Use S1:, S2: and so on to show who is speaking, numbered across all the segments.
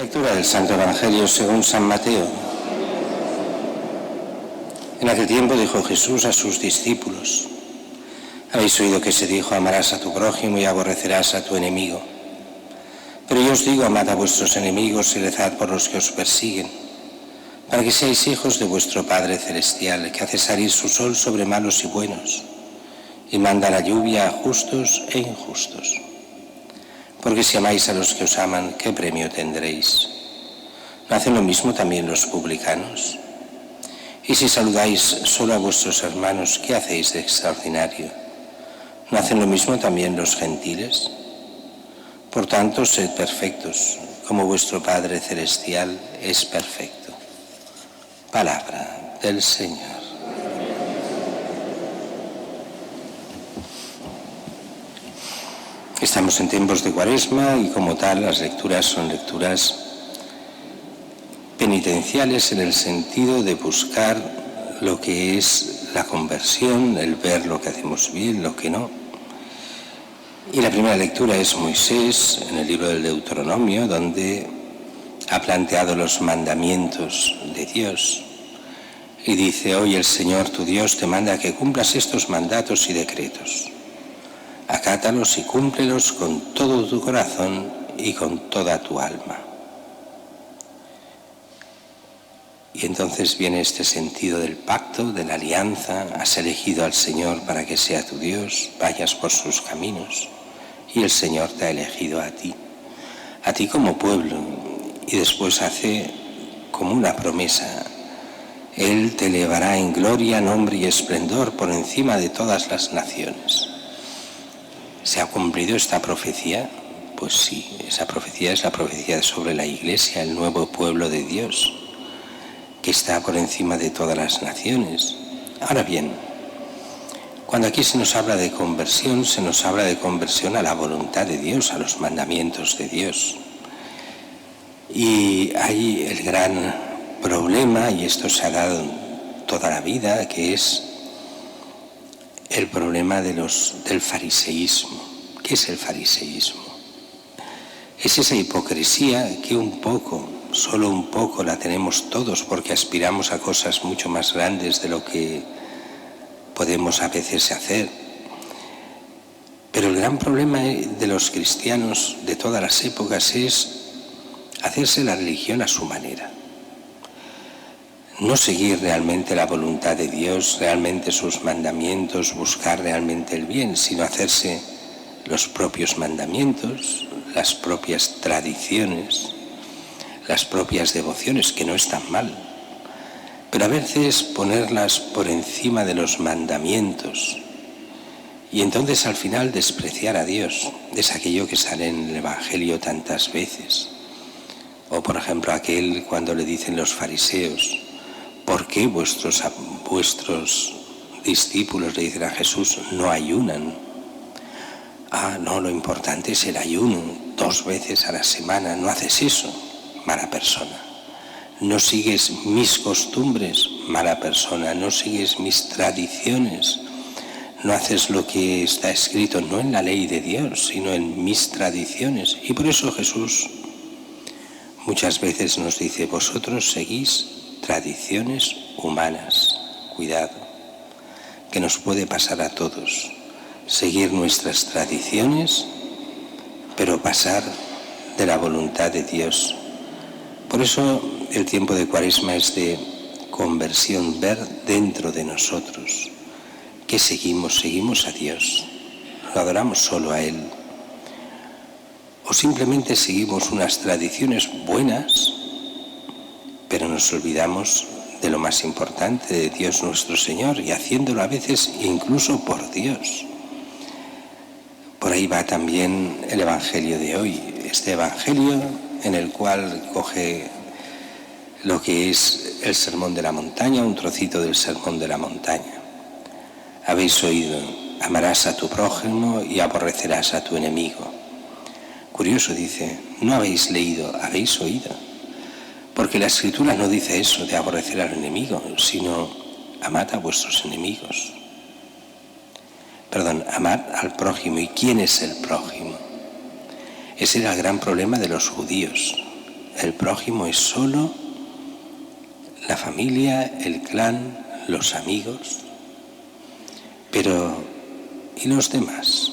S1: Lectura del Santo Evangelio según San Mateo. En aquel tiempo dijo Jesús a sus discípulos: habéis oído que se dijo: amarás a tu prójimo y aborrecerás a tu enemigo. Pero yo os digo: amad a vuestros enemigos y rezad por los que os persiguen, para que seáis hijos de vuestro Padre Celestial, que hace salir su sol sobre malos y buenos, y manda la lluvia a justos e injustos. Porque si amáis a los que os aman, ¿qué premio tendréis? ¿No hacen lo mismo también los publicanos? Y si saludáis solo a vuestros hermanos, ¿qué hacéis de extraordinario? ¿No hacen lo mismo también los gentiles? Por tanto, sed perfectos, como vuestro Padre Celestial es perfecto. Palabra del Señor. Estamos en tiempos de Cuaresma y como tal las lecturas son lecturas penitenciales en el sentido de buscar lo que es la conversión, el ver lo que hacemos bien, lo que no. Y la primera lectura es Moisés en el libro del Deuteronomio, donde ha planteado los mandamientos de Dios y dice: hoy el Señor tu Dios te manda que cumplas estos mandatos y decretos. Acátalos y cúmplelos con todo tu corazón y con toda tu alma. Y entonces viene este sentido del pacto, de la alianza. Has elegido al Señor para que sea tu Dios, vayas por sus caminos, y el Señor te ha elegido a ti como pueblo. Y después hace como una promesa: Él te elevará en gloria, nombre y esplendor por encima de todas las naciones. ¿Se ha cumplido esta profecía? Pues sí, esa profecía es la profecía sobre la Iglesia, el nuevo pueblo de Dios, que está por encima de todas las naciones. Ahora bien, cuando aquí se nos habla de conversión, se nos habla de conversión a la voluntad de Dios, a los mandamientos de Dios. Y hay el gran problema, y esto se ha dado toda la vida, que es el problema del fariseísmo. ¿Qué es el fariseísmo? Es esa hipocresía que solo un poco la tenemos todos, porque aspiramos a cosas mucho más grandes de lo que podemos a veces hacer. Pero el gran problema de los cristianos de todas las épocas es hacerse la religión a su manera. No seguir realmente la voluntad de Dios, realmente sus mandamientos, buscar realmente el bien, sino hacerse los propios mandamientos, las propias tradiciones, las propias devociones, que no están mal, pero a veces ponerlas por encima de los mandamientos y entonces al final despreciar a Dios. Es aquello que sale en el Evangelio tantas veces. O por ejemplo aquel cuando le dicen los fariseos: ¿por qué vuestros discípulos, le dicen a Jesús, no ayunan? No, lo importante es el ayuno, 2 veces a la semana. No haces eso, mala persona. No sigues mis costumbres, mala persona. No sigues mis tradiciones. No haces lo que está escrito, no en la ley de Dios, sino en mis tradiciones. Y por eso Jesús muchas veces nos dice: vosotros seguís tradiciones humanas. Cuidado, que nos puede pasar a todos. Seguir nuestras tradiciones, pero pasar de la voluntad de Dios. Por eso el tiempo de Cuaresma es de conversión, ver dentro de nosotros que seguimos a Dios, lo adoramos solo a Él, o simplemente seguimos unas tradiciones buenas, pero nos olvidamos de lo más importante, de Dios nuestro Señor, y haciéndolo a veces incluso por Dios. Por ahí va también el Evangelio de hoy, este Evangelio en el cual coge lo que es el Sermón de la Montaña, un trocito del Sermón de la Montaña. Habéis oído: amarás a tu prójimo y aborrecerás a tu enemigo. Curioso, dice, no habéis leído, habéis oído. Porque la Escritura no dice eso de aborrecer al enemigo, sino amad a vuestros enemigos. Amad al prójimo. ¿Y quién es el prójimo? Ese era el gran problema de los judíos. El prójimo es solo la familia, el clan, los amigos. Pero, ¿y los demás?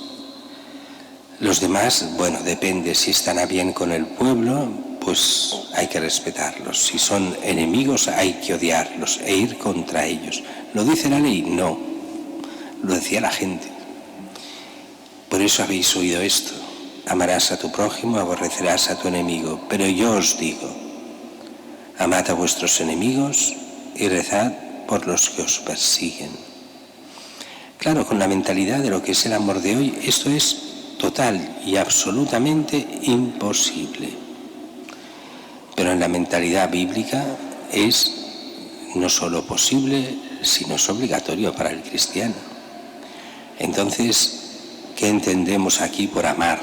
S1: Los demás, bueno, depende. Si están a bien con el pueblo, pues hay que respetarlos. Si son enemigos, hay que odiarlos e ir contra ellos. ¿Lo dice la ley? No. Lo decía la gente. Por eso habéis oído esto. Amarás a tu prójimo, aborrecerás a tu enemigo. Pero yo os digo, amad a vuestros enemigos y rezad por los que os persiguen. Claro, con la mentalidad de lo que es el amor de hoy, esto es total y absolutamente imposible. Pero en la mentalidad bíblica es no solo posible, sino es obligatorio para el cristiano. Entonces, ¿qué entendemos aquí por amar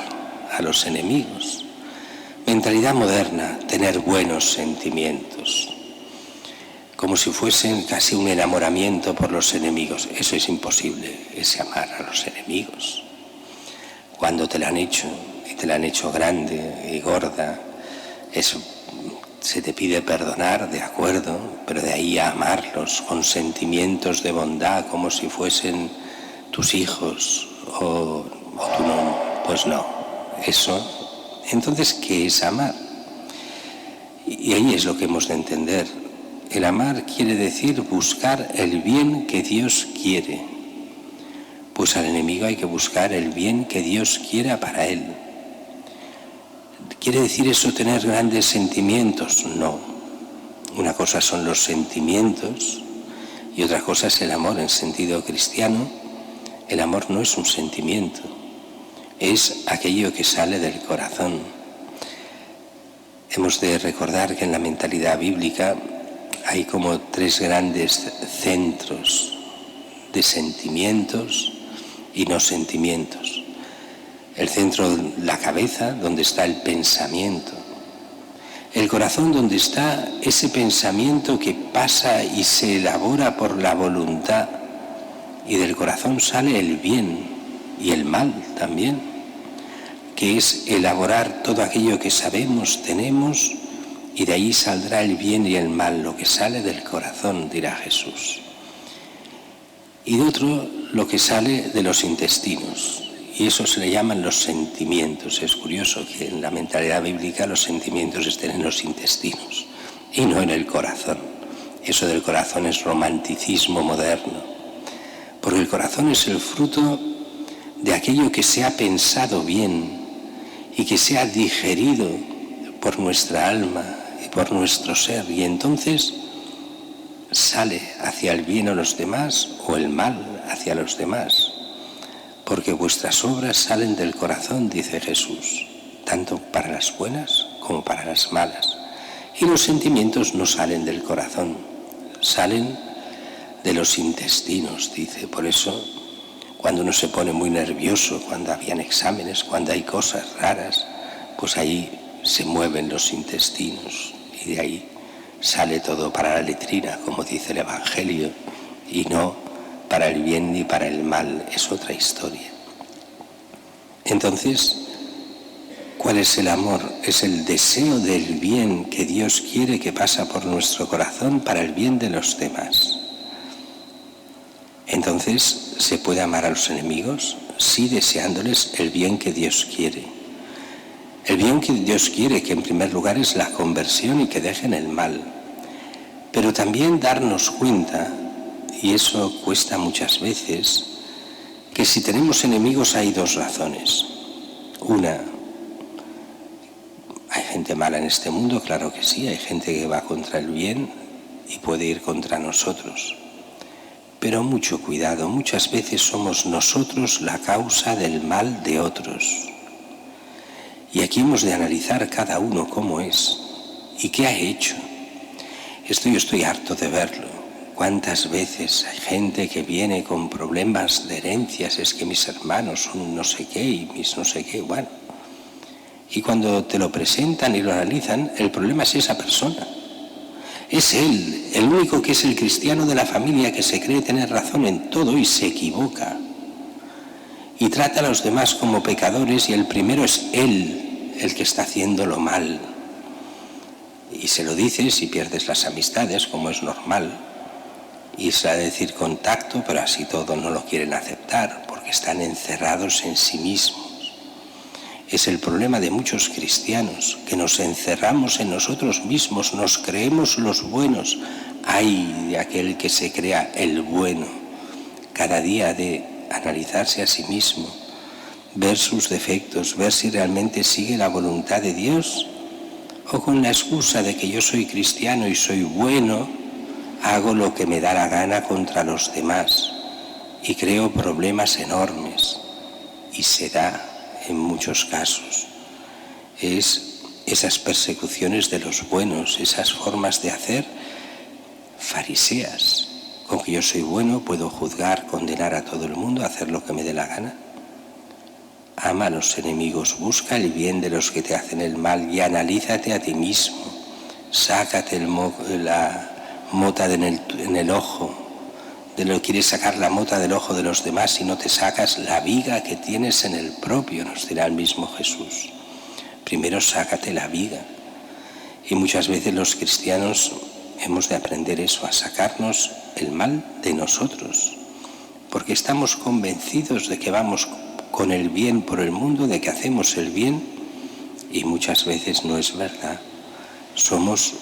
S1: a los enemigos? Mentalidad moderna, tener buenos sentimientos, como si fuesen casi un enamoramiento por los enemigos. Eso es imposible, ese amar a los enemigos. Cuando te la han hecho, y te la han hecho grande y gorda, eso se te pide perdonar, de acuerdo, pero de ahí a amarlos con sentimientos de bondad, como si fuesen tus hijos o tu no, pues no. Eso, entonces, ¿qué es amar? Y ahí es lo que hemos de entender. El amar quiere decir buscar el bien que Dios quiere. Pues al enemigo hay que buscar el bien que Dios quiera para él. ¿Quiere decir eso tener grandes sentimientos? No. Una cosa son los sentimientos y otra cosa es el amor. En sentido cristiano, el amor no es un sentimiento, es aquello que sale del corazón. Hemos de recordar que en la mentalidad bíblica hay como tres grandes centros de sentimientos y no sentimientos. El centro, la cabeza, donde está el pensamiento. El corazón, donde está ese pensamiento que pasa y se elabora por la voluntad. Y del corazón sale el bien y el mal también, que es elaborar todo aquello que sabemos, tenemos, y de ahí saldrá el bien y el mal, lo que sale del corazón, dirá Jesús. Y de otro, lo que sale de los intestinos. Y eso se le llaman los sentimientos. Es curioso que en la mentalidad bíblica los sentimientos estén en los intestinos y no en el corazón. Eso del corazón es romanticismo moderno, porque el corazón es el fruto de aquello que se ha pensado bien y que se ha digerido por nuestra alma y por nuestro ser, y entonces sale hacia el bien a los demás o el mal hacia los demás. Porque vuestras obras salen del corazón, dice Jesús, tanto para las buenas como para las malas. Y los sentimientos no salen del corazón, salen de los intestinos, dice. Por eso, cuando uno se pone muy nervioso, cuando habían exámenes, cuando hay cosas raras, pues ahí se mueven los intestinos y de ahí sale todo para la letrina, como dice el Evangelio, y no para el bien ni para el mal. Es otra historia. Entonces, ¿cuál es el amor? Es el deseo del bien que Dios quiere, que pasa por nuestro corazón para el bien de los demás. Entonces, ¿se puede amar a los enemigos? Sí, deseándoles el bien que Dios quiere. El bien que Dios quiere, que en primer lugar es la conversión y que dejen el mal. Pero también darnos cuenta, y eso cuesta muchas veces, que si tenemos enemigos hay dos razones. Una, hay gente mala en este mundo, claro que sí, hay gente que va contra el bien y puede ir contra nosotros. Pero mucho cuidado, muchas veces somos nosotros la causa del mal de otros. Y aquí hemos de analizar cada uno cómo es y qué ha hecho. Esto yo estoy harto de verlo. ¿Cuántas veces hay gente que viene con problemas de herencias? Es que mis hermanos son no sé qué y mis no sé qué, bueno. Y cuando te lo presentan y lo analizan, el problema es esa persona. Es él, el único que es el cristiano de la familia, que se cree tener razón en todo y se equivoca. Y trata a los demás como pecadores y el primero es él el que está haciéndolo mal. Y se lo dices y pierdes las amistades, como es normal. Y es a decir contacto, pero así todo no lo quieren aceptar, porque están encerrados en sí mismos. Es el problema de muchos cristianos, que nos encerramos en nosotros mismos, nos creemos los buenos. Ay de aquel que se crea el bueno. Cada día de analizarse a sí mismo, ver sus defectos, ver si realmente sigue la voluntad de Dios, o con la excusa de que yo soy cristiano y soy bueno, hago lo que me da la gana contra los demás y creo problemas enormes. Y se da en muchos casos. Es esas persecuciones de los buenos, esas formas de hacer fariseas. Con que yo soy bueno puedo juzgar, condenar a todo el mundo, hacer lo que me dé la gana. Ama a los enemigos, busca el bien de los que te hacen el mal y analízate a ti mismo. Sácate la mota en el ojo. Quieres sacar la mota del ojo de los demás y no te sacas la viga que tienes en el propio, nos dirá el mismo Jesús. Primero sácate la viga. Y muchas veces los cristianos hemos de aprender eso, a sacarnos el mal de nosotros, porque estamos convencidos de que vamos con el bien por el mundo, de que hacemos el bien, y muchas veces no es verdad. Somos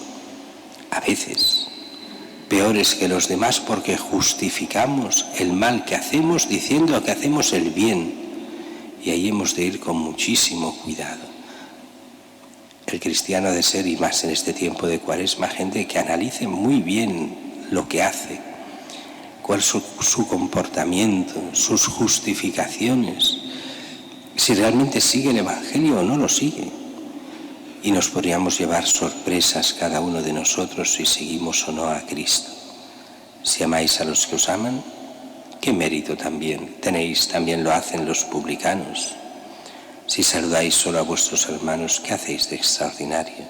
S1: a veces peores que los demás porque justificamos el mal que hacemos diciendo que hacemos el bien, y ahí hemos de ir con muchísimo cuidado. El cristiano ha de ser, y más en este tiempo de Cuaresma, gente que analice muy bien lo que hace, cuál es su comportamiento, sus justificaciones, si realmente sigue el Evangelio o no lo sigue. Y nos podríamos llevar sorpresas cada uno de nosotros si seguimos o no a Cristo. Si amáis a los que os aman, ¿qué mérito también tenéis? También lo hacen los publicanos. Si saludáis solo a vuestros hermanos, ¿qué hacéis de extraordinario?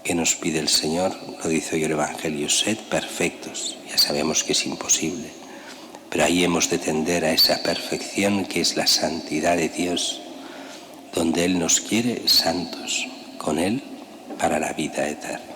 S1: ¿Qué nos pide el Señor? Lo dice hoy el Evangelio: sed perfectos. Ya sabemos que es imposible, pero ahí hemos de tender a esa perfección que es la santidad de Dios, donde Él nos quiere santos, con Él para la vida eterna.